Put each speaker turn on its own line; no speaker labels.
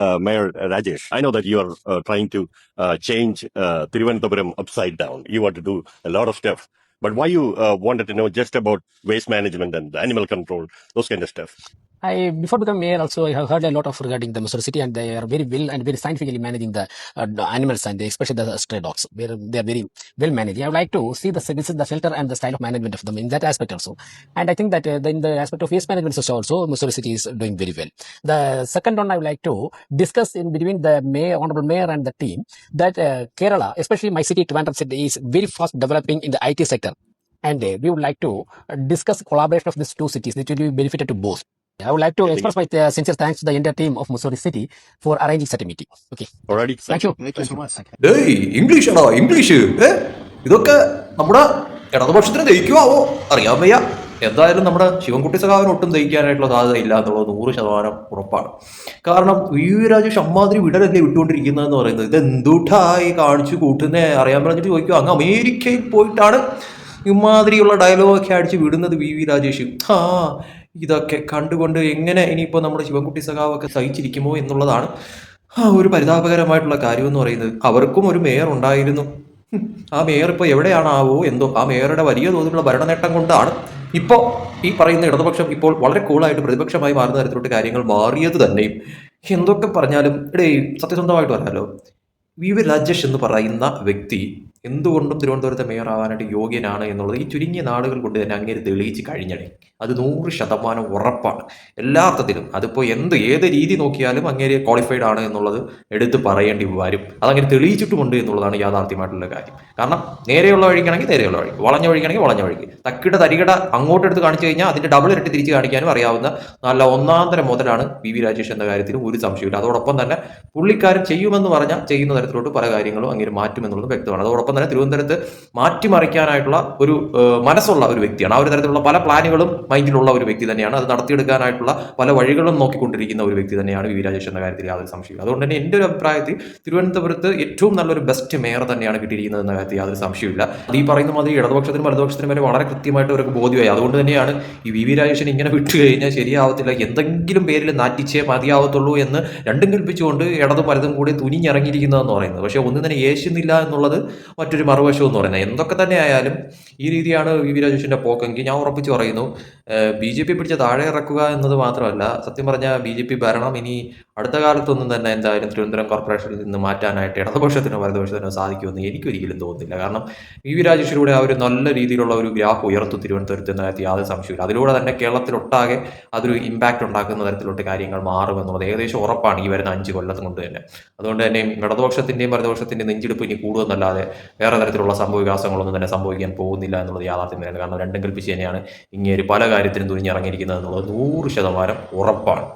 Mayor Rajesh, I know that you are trying to change Thiruvananthapuram upside down. You want to do a lot of stuff. But why you wanted to know just about waste management and animal control, those kind of stuff?
Before becoming mayor, also I have heard a lot of regarding the Mysore city, and they are very well and very scientifically managing the animals, and especially the stray dogs. They are very well managed. I would like to see the shelter and the style of management of them in that aspect also. And I think that in the aspect of waste management also, Mysore city is doing very well. The second one I would like to discuss in between the honorable mayor and the team that Kerala, especially my city, Trivandrum city, is very fast developing in the IT sector. And we would like to discuss collaboration of these two cities, which will be benefited to both. I would like to express my sincere thanks to the entire team of Mussoorie City for arranging such a meeting. Okay.
Alrighty.
Thank you.
Thank you so much.
English ആണോ English ഇതൊക്കെ നമ്മുടെ ഇടതുപക്ഷത്തിന് ദഹിക്കുമാവോ അറിയാൻ വയ്യ. എന്തായാലും നമ്മുടെ ശിവൻകുട്ടി സഖാവിന് ഒട്ടും ദഹിക്കാനായിട്ടുള്ള സാധ്യത ഇല്ല എന്നുള്ളത് 100% ഉറപ്പാണ്. കാരണം വി രാജേഷ് അമ്മാതിരി വിടലല്ലേ വിട്ടുകൊണ്ടിരിക്കുന്നതെന്ന് പറയുന്നത്. ഇത് എന്തുട്ടായി കാണിച്ചു കൂട്ടുന്നേ അറിയാൻ പറഞ്ഞിട്ട് ചോദിക്കും, അങ്ങ് അമേരിക്കയിൽ പോയിട്ടാണ് ഇമാതിരിയുള്ള ഡയലോഗൊക്കെ അടിച്ച് വിടുന്നത് വി രാജേഷ്. ഇതൊക്കെ കണ്ടുകൊണ്ട് എങ്ങനെ ഇനിയിപ്പോൾ നമ്മുടെ ശിവൻകുട്ടി സഖാവൊക്കെ സഹിച്ചിരിക്കുമോ എന്നുള്ളതാണ് ഒരു പരിതാപകരമായിട്ടുള്ള കാര്യം എന്ന് പറയുന്നത്. അവർക്കും ഒരു മേയർ ഉണ്ടായിരുന്നു. ആ മേയർ ഇപ്പോൾ എവിടെയാണാവോ എന്തോ. ആ മേയറുടെ വലിയ തോതിലുള്ള ഭരണനേട്ടം കൊണ്ടാണ് ഇപ്പോൾ ഈ പറയുന്ന ഇടതുപക്ഷം ഇപ്പോൾ വളരെ കൂളായിട്ട് പ്രതിപക്ഷമായി മാറുന്ന തരത്തിലോട്ട് കാര്യങ്ങൾ മാറിയത് തന്നെയും. എന്തൊക്കെ പറഞ്ഞാലും സത്യസന്ധമായിട്ട് പറയാലോ, വി രാജേഷ് എന്ന് പറയുന്ന വ്യക്തി എന്തുകൊണ്ടും തിരുവനന്തപുരത്തെ മേയർ ആവാനായിട്ട് യോഗ്യനാണ് എന്നുള്ളത് ഈ ചുരുങ്ങിയ നാളുകൾ കൊണ്ട് തന്നെ അങ്ങേര് തെളിയിച്ച് കഴിഞ്ഞടേ. അത് 100% ഉറപ്പാണ് എല്ലാ അർത്ഥത്തിലും. അതിപ്പോൾ ഏത് രീതി നോക്കിയാലും അങ്ങേര് ക്വാളിഫൈഡ് ആണ് എന്നുള്ളത് എടുത്ത് പറയേണ്ടി വരും. അതങ്ങനെ തെളിയിച്ചിട്ടുമുണ്ട് എന്നുള്ളതാണ് യാഥാർത്ഥ്യമായിട്ടുള്ള കാര്യം. കാരണം നേരെയുള്ള വഴിക്കാണെങ്കിൽ നേരെയുള്ള വഴി, വളഞ്ഞ വഴിക്കാണെങ്കിൽ വളഞ്ഞ വഴിക്ക്, തരികിട അങ്ങോട്ടെടുത്ത് കാണിച്ചു കഴിഞ്ഞാൽ അതിൻ്റെ ഡബിൾ ഇരട്ടി തിരിച്ച് കാണിക്കാനും അറിയാവുന്ന നല്ല ഒന്നാന്തരം മുതലാണ് വി രാജേഷ് എന്ന കാര്യത്തിൽ ഒരു സംശയമില്ല. അതോടൊപ്പം തന്നെ പുള്ളിക്കാരൻ ചെയ്യുമെന്ന് പറഞ്ഞാൽ ചെയ്യുന്ന തരത്തിലോട്ട് പല കാര്യങ്ങളും അങ്ങനെ മാറ്റുമെന്നുള്ളത് വ്യക്തമാണ്. അതോടൊപ്പം തന്നെ തിരുവനന്തപുരത്ത് മാറ്റിമറിക്കാനായിട്ടുള്ള ഒരു മനസ്സുള്ള ഒരു വ്യക്തിയാണ്. ആ ഒരു തരത്തിലുള്ള പല പ്ലാനുകളും മൈൻഡിലുള്ള ഒരു വ്യക്തി തന്നെയാണ്. അത് നടത്തിയെടുക്കാനായിട്ടുള്ള പല വഴികളും നോക്കിക്കൊണ്ടിരിക്കുന്ന ഒരു വ്യക്തി തന്നെയാണ് വി രാജേഷ് എന്ന കാര്യത്തിൽ യാതൊരു സംശയമില്ല. അതുകൊണ്ട് തന്നെ എൻ്റെ ഒരു അഭിപ്രായത്തിൽ തിരുവനന്തപുരത്ത് ഏറ്റവും നല്ലൊരു ബെസ്റ്റ് മേയർ തന്നെയാണ് കിട്ടിയിരിക്കുന്നത് എന്ന കാര്യത്തിൽ യാതൊരു സംശയമില്ല. അത് ഈ പറയുന്ന മാതിരി ഇടതുപക്ഷത്തിനും വലതുപക്ഷത്തിനും വരെ വളരെ കൃത്യമായിട്ട് അവർക്ക് ബോധ്യമായി. അതുകൊണ്ട് തന്നെയാണ് ഈ വി രാജേഷിന് ഇങ്ങനെ വിട്ടു കഴിഞ്ഞാൽ ശരിയാവത്തില്ല, എന്തെങ്കിലും പേരിൽ നാറ്റിച്ചേ മതിയാവത്തുള്ളൂ എന്ന് രണ്ടും കൽപ്പിച്ചുകൊണ്ട് ഇടതും വലതും കൂടി തുനിഞ്ഞിറങ്ങിയിരിക്കുന്നതെന്ന് പറയുന്നത്. പക്ഷേ ഒന്നും തന്നെ യേശുന്നില്ല എന്നുള്ളത് മറ്റൊരു മറുവശം എന്ന് പറയുന്നത്. എന്തൊക്കെ തന്നെ ആയാലും ഈ രീതിയാണ് വി രാജേഷിൻ്റെ പോക്കെങ്കിൽ ഞാൻ ഉറപ്പിച്ച് പറയുന്നു, BJP പിടിച്ച് താഴെ ഇറക്കുക എന്നത് മാത്രമല്ല, സത്യം പറഞ്ഞാൽ BJP ഭരണം ഇനി അടുത്ത കാലത്തൊന്നും തന്നെ എന്തായാലും തിരുവനന്തപുരം കോർപ്പറേഷനിൽ നിന്ന് മാറ്റാനായിട്ട് ഇടതുപക്ഷത്തിനോ വലതുപക്ഷത്തിനോ സാധിക്കുമെന്ന് എനിക്കൊരിക്കലും തോന്നുന്നില്ല. കാരണം വി രാജേഷിലൂടെ ആ ഒരു നല്ല രീതിയിലുള്ള ഒരു ഗ്രാഫ് ഉയർത്തും തിരുവനന്തപുരത്ത് എന്ന കാര്യത്തിൽ യാതൊരു സംശയമില്ല. അതിലൂടെ തന്നെ കേരളത്തിലൊട്ടാകെ അതൊരു ഇമ്പാക്റ്റ് ഉണ്ടാക്കുന്ന തരത്തിലോട്ട് കാര്യങ്ങൾ മാറുമെന്നുള്ളത് ഏകദേശം ഉറപ്പാണ് ഈ വരുന്ന 5 കൊല്ലം കൊണ്ട് തന്നെ. അതുകൊണ്ട് തന്നെ ഇടതുപക്ഷത്തിൻ്റെയും വലതുപക്ഷത്തിൻ്റെയും നെഞ്ചെടുപ്പ് ഇനി കൂടുമെന്നല്ലാതെ വേറെ തരത്തിലുള്ള സംഭവ വികാസങ്ങളൊന്നും തന്നെ സംഭവിക്കാൻ പോകുന്നില്ല എന്നുള്ളത് യാഥാർത്ഥ്യം തന്നെയാണ്. കാരണം രണ്ടും കൽപ്പിച്ച് തന്നെയാണ് ഇങ്ങനെ പല കാര്യത്തിനും തുനിഞ്ഞിറങ്ങിയിരിക്കുന്നത് എന്നുള്ളത് 100% ഉറപ്പാണ്.